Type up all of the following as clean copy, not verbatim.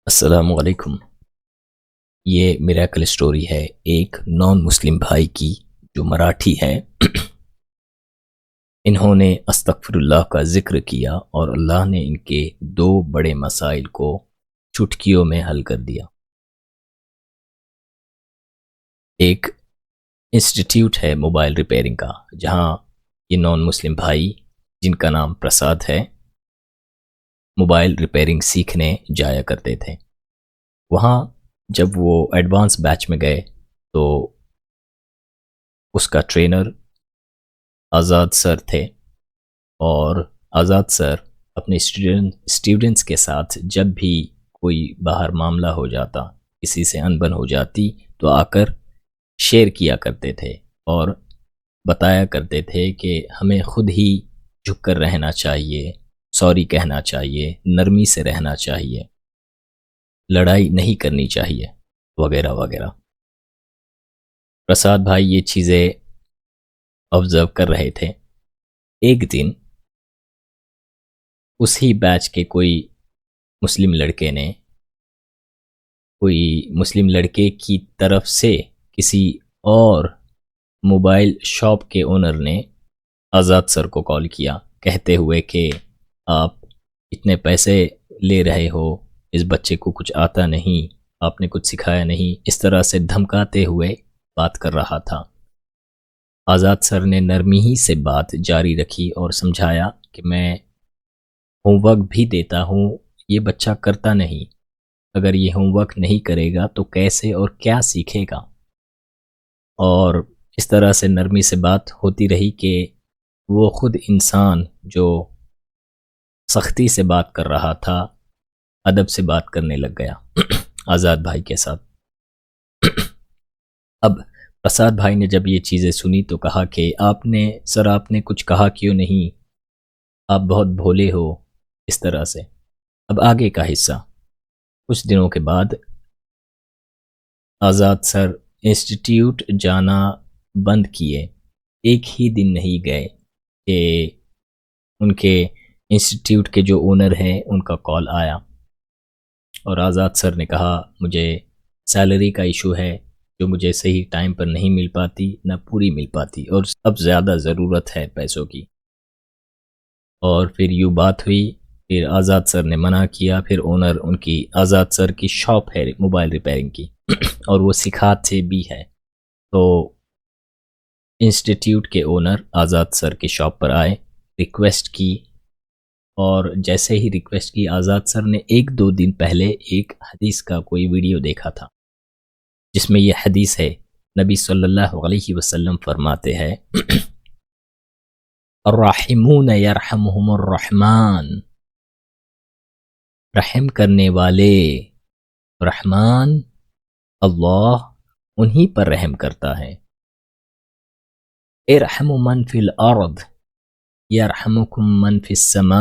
अस्सलामुअलैकुम। ये miracle story है एक नॉन मुस्लिम भाई की जो मराठी है। इन्होंने अस्तगफिरुल्लाह का ज़िक्र किया और अल्लाह ने इनके दो बड़े मसाइल को चुटकियों में हल कर दिया। एक इंस्टीट्यूट है मोबाइल रिपेयरिंग का, जहाँ ये नॉन मुस्लिम भाई जिनका नाम प्रसाद है मोबाइल रिपेयरिंग सीखने जाया करते थे। वहाँ जब वो एडवांस बैच में गए तो उसका ट्रेनर आज़ाद सर थे और आज़ाद सर अपने स्टूडेंट्स के साथ जब भी कोई बाहर मामला हो जाता, किसी से अनबन हो जाती, तो आकर शेयर किया करते थे और बताया करते थे कि हमें खुद ही झुक कर रहना चाहिए, सॉरी कहना चाहिए, नरमी से रहना चाहिए, लड़ाई नहीं करनी चाहिए, वगैरह वगैरह। प्रसाद भाई ये चीज़ें ऑब्ज़र्व कर रहे थे। एक दिन उसी बैच के मुस्लिम लड़के ने कोई मुस्लिम लड़के की तरफ से किसी और मोबाइल शॉप के ओनर ने आज़ाद सर को कॉल किया, कहते हुए कि आप इतने पैसे ले रहे हो, इस बच्चे को कुछ आता नहीं, आपने कुछ सिखाया नहीं, इस तरह से धमकाते हुए बात कर रहा था। आज़ाद सर ने नरमी ही से बात जारी रखी और समझाया कि मैं होमवर्क भी देता हूँ, ये बच्चा करता नहीं, अगर ये होमवर्क नहीं करेगा तो कैसे और क्या सीखेगा। और इस तरह से नरमी से बात होती रही कि वो खुद इंसान जो सख्ती से बात कर रहा था, अदब से बात करने लग गया आज़ाद भाई के साथ। अब प्रसाद भाई ने जब ये चीज़ें सुनी तो कहा कि आपने कुछ कहा क्यों नहीं, आप बहुत भोले हो, इस तरह से। अब आगे का हिस्सा। कुछ दिनों के बाद आज़ाद सर इंस्टीट्यूट जाना बंद किए। एक ही दिन नहीं गए कि उनके इंस्टीट्यूट के जो ओनर हैं उनका कॉल आया और आज़ाद सर ने कहा मुझे सैलरी का इशू है, जो मुझे सही टाइम पर नहीं मिल पाती, ना पूरी मिल पाती, और अब ज़्यादा ज़रूरत है पैसों की। और फिर यूँ बात हुई, फिर आज़ाद सर ने मना किया। फिर ओनर उनकी आज़ाद सर की शॉप है मोबाइल रिपेयरिंग की और वो सिखाते भी है। तो इंस्टीट्यूट के ओनर आज़ाद सर की शॉप पर आए, रिक्वेस्ट की, और जैसे ही रिक्वेस्ट की, आज़ाद सर ने एक दो दिन पहले एक हदीस का कोई वीडियो देखा था जिसमें यह हदीस है, नबी सल्लल्लाहु अलैहि वसल्लम फरमाते हैं अर्राहिमून यरहमुहुमुर रहमान, रहम करने वाले रहमान अल्लाह उन्हीं पर रहम करता है। इरहमु मन फिल अर्द यरहमुकुम मन फिस समा,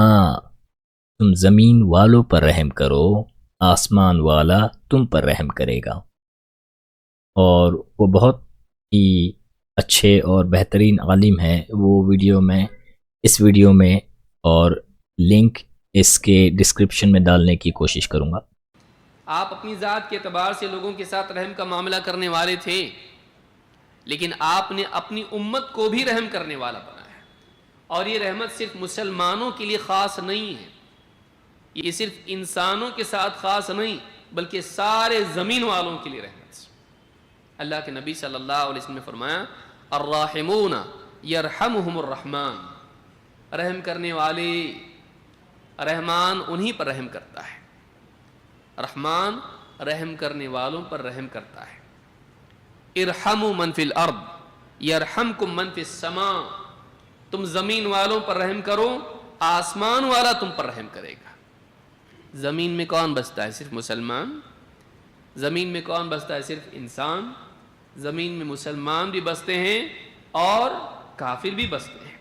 तुम ज़मीन वालों पर रहम करो, आसमान वाला तुम पर रहम करेगा। और वो बहुत ही अच्छे और बेहतरीन आलिम है। वो वीडियो में, इस वीडियो में, और लिंक इसके डिस्क्रिप्शन में डालने की कोशिश करूँगा। आप अपनी ज़ात के एतबार से लोगों के साथ रहम का मामला करने वाले थे, लेकिन आपने अपनी उम्मत को भी रहम करने वाला बनाया। और ये रहमत सिर्फ मुसलमानों के लिए ख़ास नहीं है, ये सिर्फ इंसानों के साथ ख़ास नहीं, बल्कि सारे ज़मीन वालों के लिए रहमत। अल्लाह के नबी सल्लल्लाहु अलैहि वसल्लम ने फरमाया अर्राहिमूना यरहमुहुमुर रहमान, रहम करने वाले रहमान उन्हीं पर रहम करता है। रहमान रहम करने वालों पर रहम करता है। इरहमु मन फिल अर्द यरहमकुम मन फिस समा, तुम ज़मीन वालों पर रहम करो, आसमान वाला तुम पर रहम करेगा। ज़मीन में कौन बसता है? सिर्फ मुसलमान। ज़मीन में कौन बसता है? सिर्फ इंसान। ज़मीन में मुसलमान भी बसते हैं और काफिर भी बसते हैं,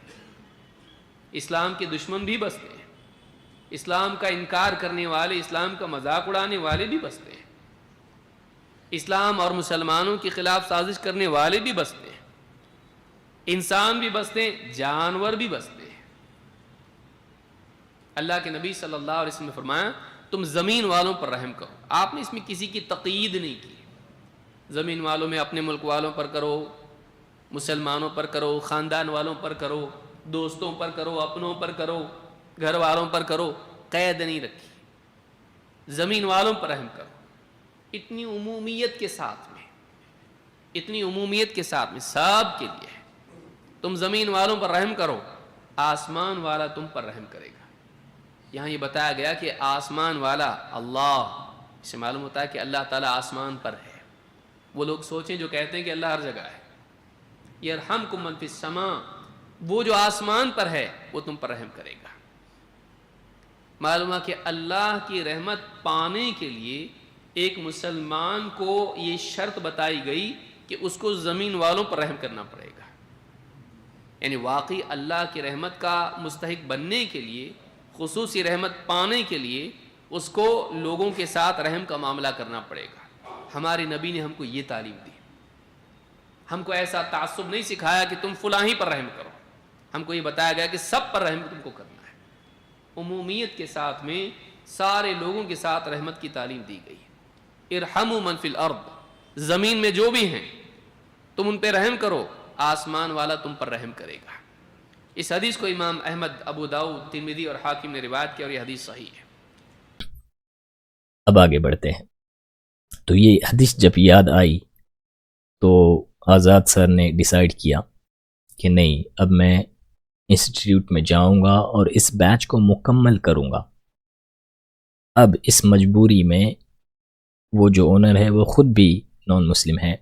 इस्लाम के दुश्मन भी बसते हैं, इस्लाम का इनकार करने वाले, इस्लाम का मजाक उड़ाने वाले भी बसते हैं, इस्लाम और मुसलमानों के ख़िलाफ़ साजिश करने वाले भी बसते हैं, इंसान भी बसते हैं, जानवर भी बसते हैं। अल्लाह के नबी सल्लल्लाहु अलैहि वसल्लम ने फरमाया तुम ज़मीन वालों पर रहम करो। आपने इसमें किसी की तक़यीद नहीं की। ज़मीन वालों में अपने मुल्क वालों पर करो, मुसलमानों पर करो, ख़ानदान वालों पर करो, दोस्तों पर करो, अपनों पर करो, घर वालों पर करो, क़ैद नहीं रखी। ज़मीन वालों पर रहम करो। इतनी उमूमियत के साथ में, इतनी उमूमियत के साथ में सब के लिए है। तुम ज़मीन वालों पर रहम करो, आसमान वाला तुम पर रहम करेगा। यहाँ ये बताया गया कि आसमान वाला अल्लाह, इससे मालूम होता है कि अल्लाह ताला आसमान पर है। वो लोग सोचें जो कहते हैं कि अल्लाह हर जगह है। यरहमकुम मन फिस समा, वो जो आसमान पर है वो तुम पर रहम करेगा। मालूम है कि अल्लाह की रहमत पाने के लिए एक मुसलमान को ये शर्त बताई गई कि उसको ज़मीन वालों पर रहम करना पड़ेगा। यानी वाकई अल्लाह की रहमत का मुस्तहिक बनने के लिए, खुसूसी रहमत पाने के लिए उसको लोगों के साथ रहम का मामला करना पड़ेगा। हमारे नबी ने हमको ये तालीम दी। हमको ऐसा तासुब नहीं सिखाया कि तुम फलां ही पर रहम करो। हमको ये बताया गया कि सब पर रहम तुमको करना है। उमूमियत के साथ में सारे लोगों के साथ रहमत की तालीम दी गई है। इरहमु मन फिल अर्द, ज़मीन में जो भी हैं तुम उन पर रहम करो, आसमान वाला तुम पर रहम करेगा। इस हदीस को इमाम अहमद, अबू दाऊद, तिरमिज़ी और हाकिम ने रिवायत किया और यह हदीस सही है। अब आगे बढ़ते हैं। तो ये हदीस जब याद आई तो आज़ाद सर ने डिसाइड किया कि नहीं, अब मैं इंस्टीट्यूट में जाऊंगा और इस बैच को मुकम्मल करूंगा। अब इस मजबूरी में वो जो ओनर है वो ख़ुद भी नॉन मुस्लिम है,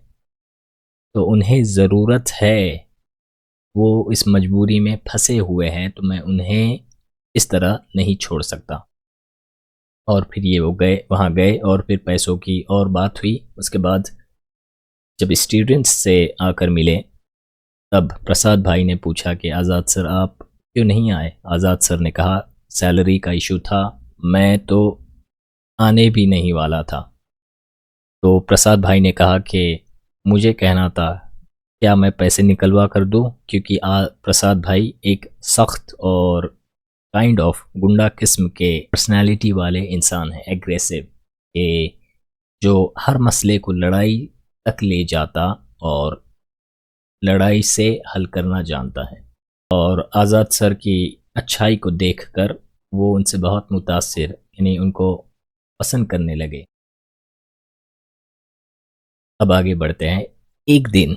तो उन्हें ज़रूरत है, वो इस मजबूरी में फंसे हुए हैं, तो मैं उन्हें इस तरह नहीं छोड़ सकता। और फिर ये वो गए, वहाँ गए और फिर पैसों की और बात हुई। उसके बाद जब स्टूडेंट्स से आकर मिले तब प्रसाद भाई ने पूछा कि आज़ाद सर आप क्यों नहीं आए। आज़ाद सर ने कहा सैलरी का इशू था, मैं तो आने भी नहीं वाला था। तो प्रसाद भाई ने कहा कि मुझे कहना था, क्या मैं पैसे निकलवा कर दूं, क्योंकि प्रसाद भाई एक सख्त और काइंड ऑफ गुंडा किस्म के पर्सनालिटी वाले इंसान हैं, एग्रेसिव, के जो हर मसले को लड़ाई तक ले जाता और लड़ाई से हल करना जानता है। और आज़ाद सर की अच्छाई को देखकर वो उनसे बहुत मुतासिर, यानी उनको पसंद करने लगे। अब आगे बढ़ते हैं। एक दिन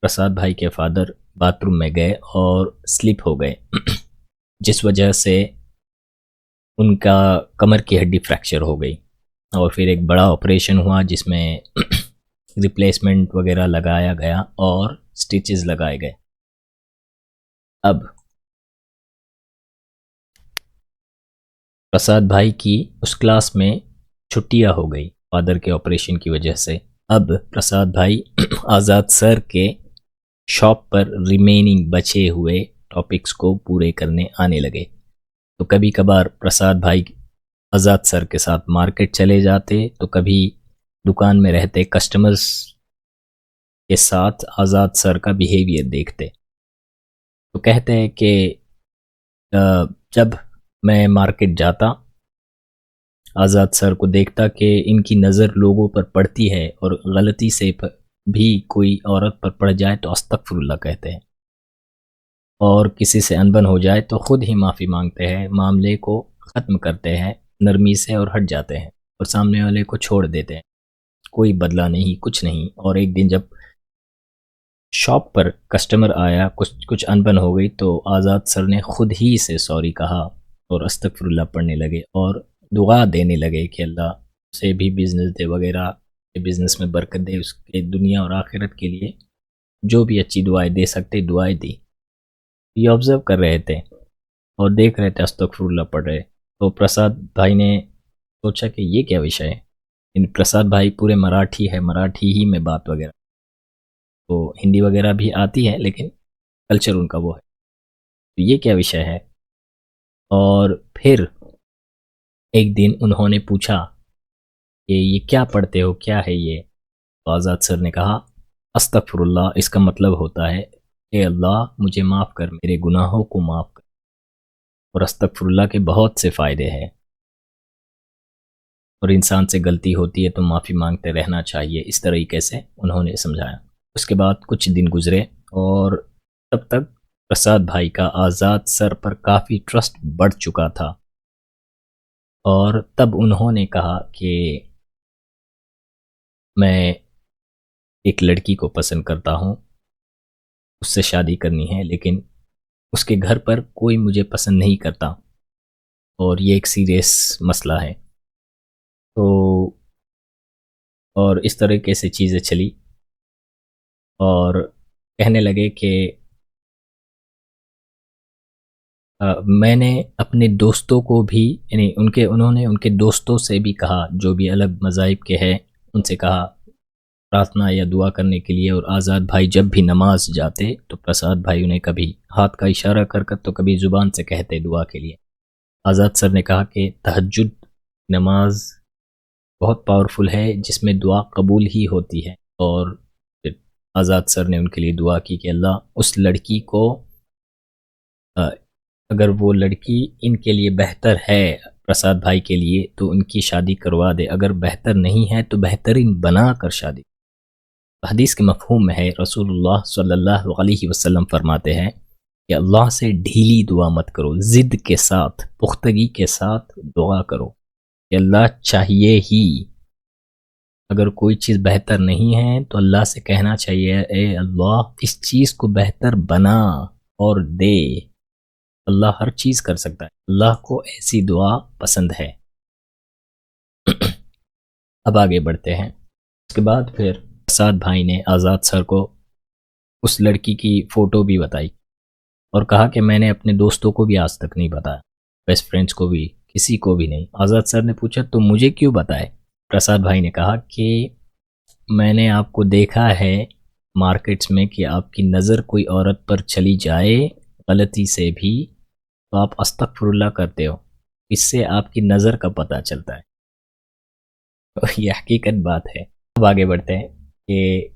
प्रसाद भाई के फादर बाथरूम में गए और स्लिप हो गए जिस वजह से उनका कमर की हड्डी फ्रैक्चर हो गई और फिर एक बड़ा ऑपरेशन हुआ जिसमें रिप्लेसमेंट वगैरह लगाया गया और स्टिचेस लगाए गए। अब प्रसाद भाई की उस क्लास में छुट्टियां हो गई फादर के ऑपरेशन की वजह से। अब प्रसाद भाई आज़ाद सर के शॉप पर रिमेनिंग बचे हुए टॉपिक्स को पूरे करने आने लगे। तो कभी कभार प्रसाद भाई आज़ाद सर के साथ मार्केट चले जाते, तो कभी दुकान में रहते कस्टमर्स के साथ आज़ाद सर का बिहेवियर देखते। तो कहते हैं कि जब मैं मार्केट जाता, आज़ाद सर को देखता कि इनकी नज़र लोगों पर पड़ती है और गलती से भी कोई औरत पर पड़ जाए तो अस्तगफिरुल्लाह कहते हैं, और किसी से अनबन हो जाए तो ख़ुद ही माफ़ी मांगते हैं, मामले को ख़त्म करते हैं नरमी से और हट जाते हैं और सामने वाले को छोड़ देते हैं, कोई बदला नहीं, कुछ नहीं। और एक दिन जब शॉप पर कस्टमर आया, कुछ अनबन हो गई, तो आज़ाद सर ने ख़ुद ही से सॉरी कहा और अस्तगफिरुल्लाह पढ़ने लगे और दुआ देने लगे कि अल्लाह से भी बिज़नेस दे वगैरह, बिज़नेस में बरकत दे, उसके दुनिया और आखिरत के लिए जो भी अच्छी दुआएं दे सकते दुआएं दी। ये ऑब्ज़र्व कर रहे थे और देख रहे थे, अस्तगफिरुल्लाह पढ़ रहे। तो प्रसाद भाई ने सोचा कि ये क्या विषय है। इन प्रसाद भाई पूरे मराठी है, मराठी ही में बात वगैरह, तो हिंदी वगैरह भी आती है लेकिन कल्चर उनका वो है, तो ये क्या विषय है। और फिर एक दिन उन्होंने पूछा कि ये क्या पढ़ते हो, क्या है ये। तो आज़ाद सर ने कहा अस्तगफिरुल्लाह, इसका मतलब होता है ए अल्लाह मुझे माफ़ कर, मेरे गुनाहों को माफ़ कर। और अस्तगफिरुल्लाह के बहुत से फ़ायदे हैं। और इंसान से गलती होती है तो माफ़ी मांगते रहना चाहिए, इस तरीके से उन्होंने समझाया। उसके बाद कुछ दिन गुजरे और तब तक प्रसाद भाई का आज़ाद सर पर काफ़ी ट्रस्ट बढ़ चुका था और तब उन्होंने कहा कि मैं एक लड़की को पसंद करता हूँ, उससे शादी करनी है, लेकिन उसके घर पर कोई मुझे पसंद नहीं करता और ये एक सीरियस मसला है। तो और इस तरीके से चीज़ें चली और कहने लगे कि मैंने अपने दोस्तों को भी, यानी उन्होंने उनके दोस्तों से भी कहा, जो भी अलग मज़ाहिब के हैं उनसे कहा प्रार्थना या दुआ करने के लिए। और आज़ाद भाई जब भी नमाज जाते तो प्रसाद भाई उन्हें कभी हाथ का इशारा कर कर तो कभी ज़ुबान से कहते दुआ के लिए। आज़ाद सर ने कहा कि तहज्जुद नमाज बहुत पावरफुल है जिसमें दुआ कबूल ही होती है। और फिर आज़ाद सर ने उनके लिए दुआ की कि अल्लाह उस लड़की को, अगर वो लड़की इनके लिए बेहतर है प्रसाद भाई के लिए तो उनकी शादी करवा दे, अगर बेहतर नहीं है तो बेहतरीन बना कर शादी। हदीस के मफ़हूम में है, रसूलुल्लाह सल्लल्लाहु अलैहि वसल्लम फरमाते हैं कि अल्लाह से ढीली दुआ मत करो, ज़िद के साथ पुख्तगी के साथ दुआ करो कि अल्लाह चाहिए ही। अगर कोई चीज़ बेहतर नहीं है तो अल्लाह से कहना चाहिए ए अल्लाह इस चीज़ को बेहतर बना और दे। अल्लाह हर चीज़ कर सकता है, अल्लाह को ऐसी दुआ पसंद है। अब आगे बढ़ते हैं। उसके बाद फिर प्रसाद भाई ने आज़ाद सर को उस लड़की की फ़ोटो भी बताई और कहा कि मैंने अपने दोस्तों को भी आज तक नहीं बताया, बेस्ट फ्रेंड्स को भी, किसी को भी नहीं। आज़ाद सर ने पूछा तो मुझे क्यों बताए? प्रसाद भाई ने कहा कि मैंने आपको देखा है मार्केट्स में कि आपकी नज़र कोई औरत पर चली जाए गलती से भी तो आप अस्तगफिरुल्लाह करते हो, इससे आपकी नज़र का पता चलता है। तो ये हकीकत बात है। अब आगे बढ़ते हैं कि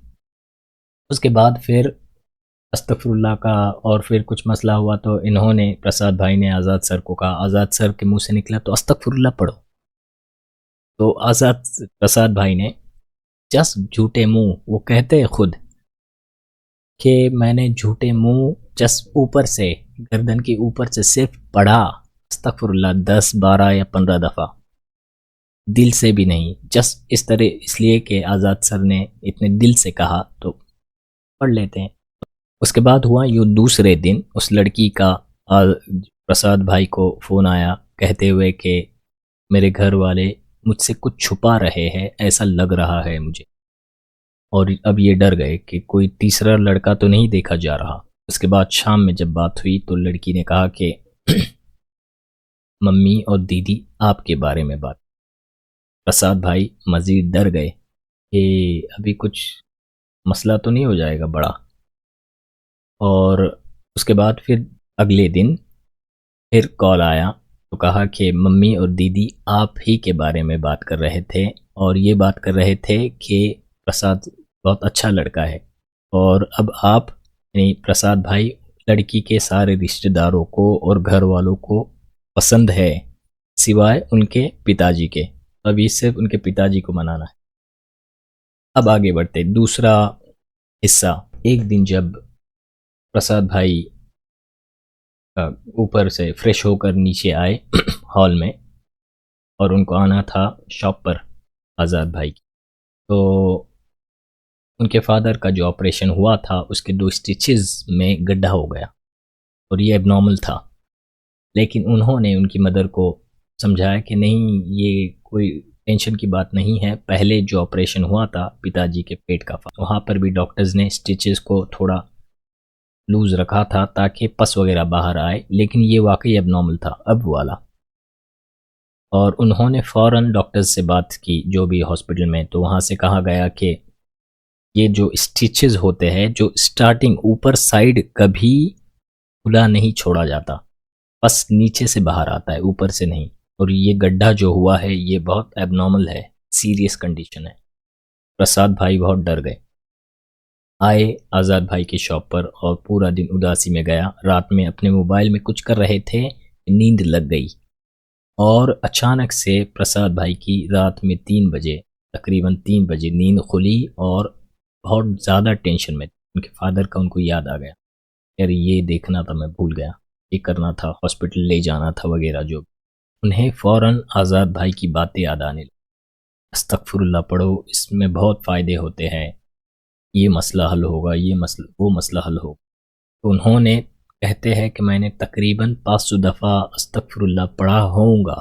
उसके बाद फिर अस्तगफिरुल्लाह का और फिर कुछ मसला हुआ तो इन्होंने, प्रसाद भाई ने आज़ाद सर को कहा, आज़ाद सर के मुंह से निकला तो अस्तगफिरुल्लाह पढ़ो। तो प्रसाद भाई ने जस्ट झूठे मुंह, वो कहते हैं खुद कि मैंने झूठे मुंह जस्ट ऊपर से, गर्दन के ऊपर से सिर्फ पढ़ा अस्तगफिरुल्लाह 10 12 या 15 दफ़ा, दिल से भी नहीं, जस्ट इस तरह, इसलिए कि आज़ाद सर ने इतने दिल से कहा तो पढ़ लेते हैं। उसके बाद हुआ यूँ, दूसरे दिन उस लड़की का प्रसाद भाई को फ़ोन आया कहते हुए कि मेरे घर वाले मुझसे कुछ छुपा रहे हैं, ऐसा लग रहा है मुझे। और अब ये डर गए कि कोई तीसरा लड़का तो नहीं देखा जा रहा। उसके बाद शाम में जब बात हुई तो लड़की ने कहा कि मम्मी और दीदी आपके बारे में बात। प्रसाद भाई मज़ीद डर गए कि अभी कुछ मसला तो नहीं हो जाएगा बड़ा। और उसके बाद फिर अगले दिन फिर कॉल आया तो कहा कि मम्मी और दीदी आप ही के बारे में बात कर रहे थे और ये बात कर रहे थे कि प्रसाद बहुत अच्छा लड़का है और अब आप, यानी प्रसाद भाई, लड़की के सारे रिश्तेदारों को और घर वालों को पसंद है सिवाय उनके पिताजी के। अभी सिर्फ उनके पिताजी को मनाना है। अब आगे बढ़ते दूसरा हिस्सा। एक दिन जब प्रसाद भाई ऊपर से फ्रेश होकर नीचे आए हॉल में और उनको आना था शॉप पर आज़ाद भाई की, तो उनके फादर का जो ऑपरेशन हुआ था उसके 2 स्टिचेस में गड्ढा हो गया और ये एबनॉर्मल था। लेकिन उन्होंने उनकी मदर को समझाया कि नहीं, ये कोई टेंशन की बात नहीं है, पहले जो ऑपरेशन हुआ था पिताजी के पेट का, वहाँ पर भी डॉक्टर्स ने स्टिचेस को थोड़ा लूज़ रखा था ताकि पस वगैरह बाहर आए, लेकिन ये वाकई एबनॉर्मल था अब वाला। और उन्होंने फ़ौरन डॉक्टर्स से बात की जो भी हॉस्पिटल में, तो वहाँ से कहा गया कि ये जो स्टिचेस होते हैं, जो स्टार्टिंग ऊपर साइड कभी खुला नहीं छोड़ा जाता, बस नीचे से बाहर आता है, ऊपर से नहीं। और ये गड्ढा जो हुआ है ये बहुत एबनॉर्मल है, सीरियस कंडीशन है। प्रसाद भाई बहुत डर गए। आए आज़ाद भाई की शॉप पर और पूरा दिन उदासी में गया। रात में अपने मोबाइल में कुछ कर रहे थे, नींद लग गई और अचानक से प्रसाद भाई की रात में 3 बजे, तकरीबन 3 बजे नींद खुली और बहुत ज़्यादा टेंशन में उनके फादर का उनको याद आ गया। यार ये देखना था, मैं भूल गया, ये करना था, हॉस्पिटल ले जाना था वगैरह जो। उन्हें फ़ौरन आज़ाद भाई की बातें याद आने लगी। अस्तगफुरुल्लाह पढ़ो, इसमें बहुत फ़ायदे होते हैं, ये मसला हल होगा, ये मसला वो मसला हल होगा। तो उन्होंने, कहते हैं कि मैंने तकरीबन 500 दफ़ा अस्तगफुरुल्लाह पढ़ा होऊंगा,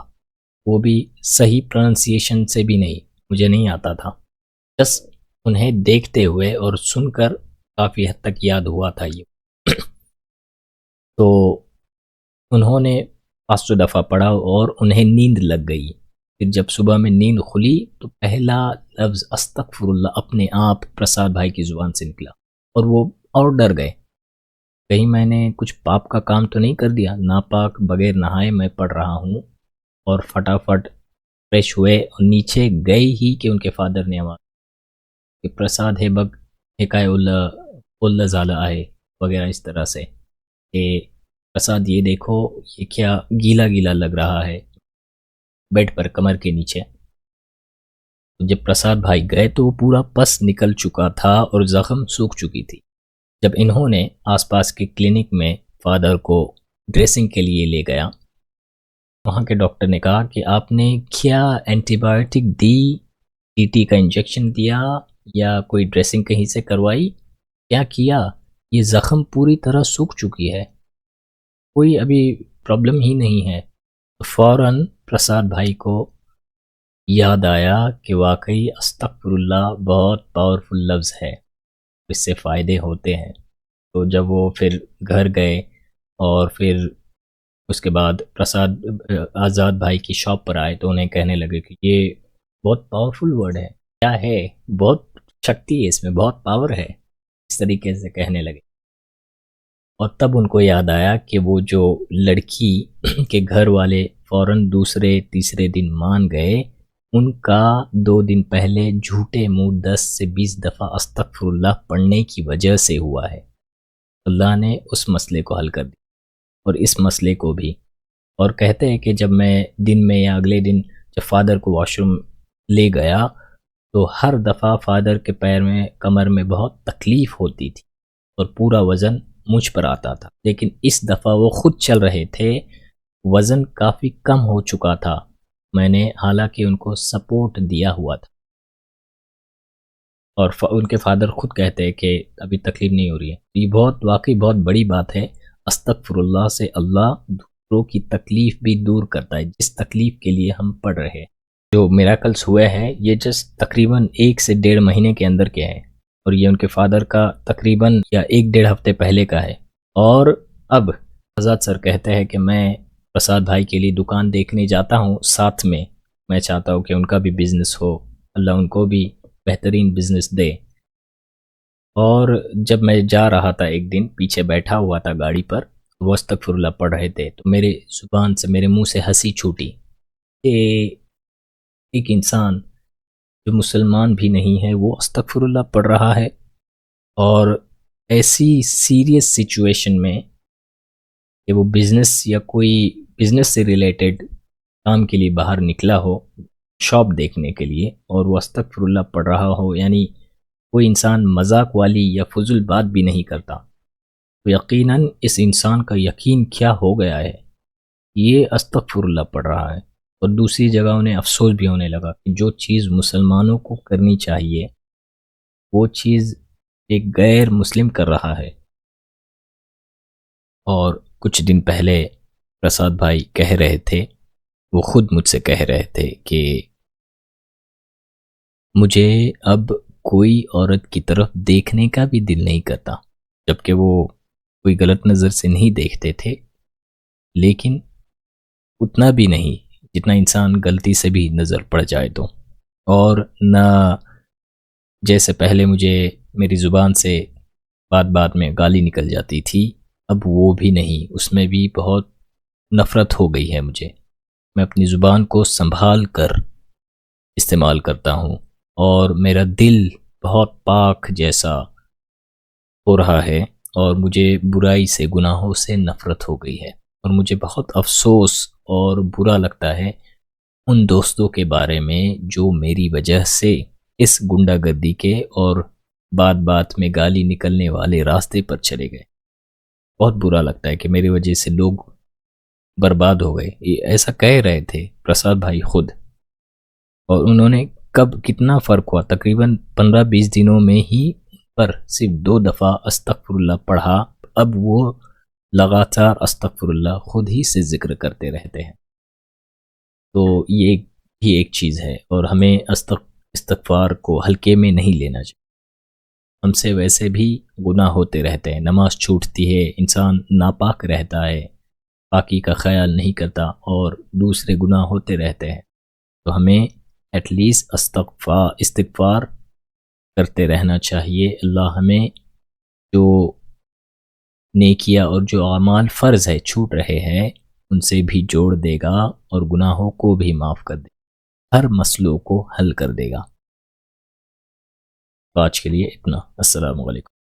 वो भी सही प्रोनाउंसिएशन से भी नहीं, मुझे नहीं आता था। बस उन्हें देखते हुए और सुनकर काफ़ी हद तक याद हुआ था ये। तो उन्होंने 500 दफ़ा पढ़ा और उन्हें नींद लग गई। फिर जब सुबह में नींद खुली तो पहला लफ्ज़ अस्तगफुरुल्लाह अपने आप प्रसाद भाई की ज़ुबान से निकला और वो और डर गए, कहीं मैंने कुछ पाप का काम तो नहीं कर दिया। नापाक बगैर नहाए मैं पढ़ रहा हूँ और फटाफट फ्रेश हुए और नीचे गए ही कि उनके फादर ने आवाज़ कि प्रसाद है बग हिकाय उल्ला ज़ाला आए वगैरह इस तरह से कि प्रसाद ये देखो, ये क्या गीला गीला लग रहा है बेड पर कमर के नीचे। तो जब प्रसाद भाई गए तो वो पूरा पस निकल चुका था और ज़ख्म सूख चुकी थी। जब इन्होंने आसपास के क्लिनिक में फादर को ड्रेसिंग के लिए ले गया, वहाँ के डॉक्टर ने कहा कि आपने क्या एंटीबायोटिक दी, टीटी का इंजेक्शन दिया या कोई ड्रेसिंग कहीं से करवाई, क्या किया? ये ज़ख्म पूरी तरह सूख चुकी है, कोई अभी प्रॉब्लम ही नहीं है। तो फ़ौरन प्रसाद भाई को याद आया कि वाकई अस्तगफुरुल्लाह बहुत पावरफुल लफ्ज़ है, इससे फ़ायदे होते हैं। तो जब वो फिर घर गए और फिर उसके बाद प्रसाद आज़ाद भाई की शॉप पर आए तो उन्हें कहने लगे कि ये बहुत पावरफुल वर्ड है, क्या है, बहुत शक्ति है इसमें, बहुत पावर है, इस तरीके से कहने लगे। और तब उनको याद आया कि वो जो लड़की के घर वाले फ़ौरन दूसरे तीसरे दिन मान गए, उनका 2 दिन पहले झूठे मुंह 10 से 20 दफ़ा अस्तगफुरुल्लाह पढ़ने की वजह से हुआ है। अल्लाह ने उस मसले को हल कर दिया और इस मसले को भी। और कहते हैं कि जब मैं दिन में या अगले दिन जब फादर को वॉशरूम ले गया तो हर दफ़ा फादर के पैर में, कमर में बहुत तकलीफ़ होती थी और पूरा वज़न मुझ पर आता था। लेकिन इस दफ़ा वो खुद चल रहे थे, वज़न काफ़ी कम हो चुका था, मैंने हालांकि उनको सपोर्ट दिया हुआ था। और उनके फादर खुद कहते हैं कि अभी तकलीफ नहीं हो रही है। ये बहुत वाकई बहुत बड़ी बात है। अस्तगफुरुल्लाह से अल्लाह दूसरों की तकलीफ़ भी दूर करता है, जिस तकलीफ़ के लिए हम पढ़ रहे हैं। जो मिराकल्स हुए हैं ये जस्ट तकरीबन 1 से 1.5 महीने के अंदर के हैं और ये उनके फादर का तकरीबन या 1-1.5 हफ्ते पहले का है। और अब आज़ाद सर कहते हैं कि मैं प्रसाद भाई के लिए दुकान देखने जाता हूँ, साथ में मैं चाहता हूँ कि उनका भी बिज़नेस हो, अल्लाह उनको भी बेहतरीन बिज़नेस दे। और जब मैं जा रहा था एक दिन, पीछे बैठा हुआ था गाड़ी पर, वो अस्तगफुरुल्लाह पढ़ रहे थे तो मेरे ज़ुबान से, मेरे मुंह से हंसी छूटी कि एक इंसान जो मुसलमान भी नहीं है वो अस्तगफुरुल्लाह पढ़ रहा है। और ऐसी सीरियस सिचुएशन में कि वो बिज़नेस या कोई बिज़नेस से रिलेटेड काम के लिए बाहर निकला हो, शॉप देखने के लिए, और वो अस्तगफुरुल्लाह पढ़ रहा हो, यानी कोई इंसान मजाक वाली या फजूल बात भी नहीं करता, तो यकीनन इस इंसान का यकीन क्या हो गया है, ये अस्तगफुरुल्लाह पढ़ रहा है। और दूसरी जगह उन्हें अफसोस भी होने लगा कि जो चीज़ मुसलमानों को करनी चाहिए वो चीज़ एक गैर मुस्लिम कर रहा है। और कुछ दिन पहले प्रसाद भाई कह रहे थे, वो खुद मुझसे कह रहे थे कि मुझे अब कोई औरत की तरफ देखने का भी दिल नहीं करता, जबकि वो कोई गलत नज़र से नहीं देखते थे, लेकिन उतना भी नहीं जितना इंसान गलती से भी नज़र पड़ जाए तो। और ना जैसे पहले मुझे मेरी ज़ुबान से बात बात में गाली निकल जाती थी, अब वो भी नहीं, उसमें भी बहुत नफ़रत हो गई है मुझे। मैं अपनी ज़ुबान को संभाल कर इस्तेमाल करता हूँ और मेरा दिल बहुत पाक जैसा हो रहा है और मुझे बुराई से, गुनाहों से नफ़रत हो गई है। और मुझे बहुत अफसोस और बुरा लगता है उन दोस्तों के बारे में जो मेरी वजह से इस गुंडागर्दी के और बात बात में गाली निकलने वाले रास्ते पर चले गए। बहुत बुरा लगता है कि मेरी वजह से लोग बर्बाद हो गए। ये ऐसा कह रहे थे प्रसाद भाई खुद, और उन्होंने कब कितना फ़र्क हुआ, तकरीबन 15-20 दिनों में ही पर सिर्फ 2 दफ़ा अस्तगफुरुल्लाह पढ़ा। अब वो लगातार अस्तगफुरुल्लाह खुद ही से जिक्र करते रहते हैं। तो ये भी एक चीज़ है, और हमें इस्तगफार को हल्के में नहीं लेना चाहिए। हमसे वैसे भी गुनाह होते रहते हैं, नमाज छूटती है, इंसान नापाक रहता है, पाकी का ख्याल नहीं करता और दूसरे गुनाह होते रहते हैं। तो हमें एटलीस्ट इस्तिग़फ़ार करते रहना चाहिए। अल्लाह हमें जो नेकिया और जो अमाल फ़र्ज़ है छूट रहे हैं उनसे भी जोड़ देगा और गुनाहों को भी माफ़ कर देगा, हर मसलों को हल कर देगा। तो आज के लिए इतना। अस्सलामु अलैकुम।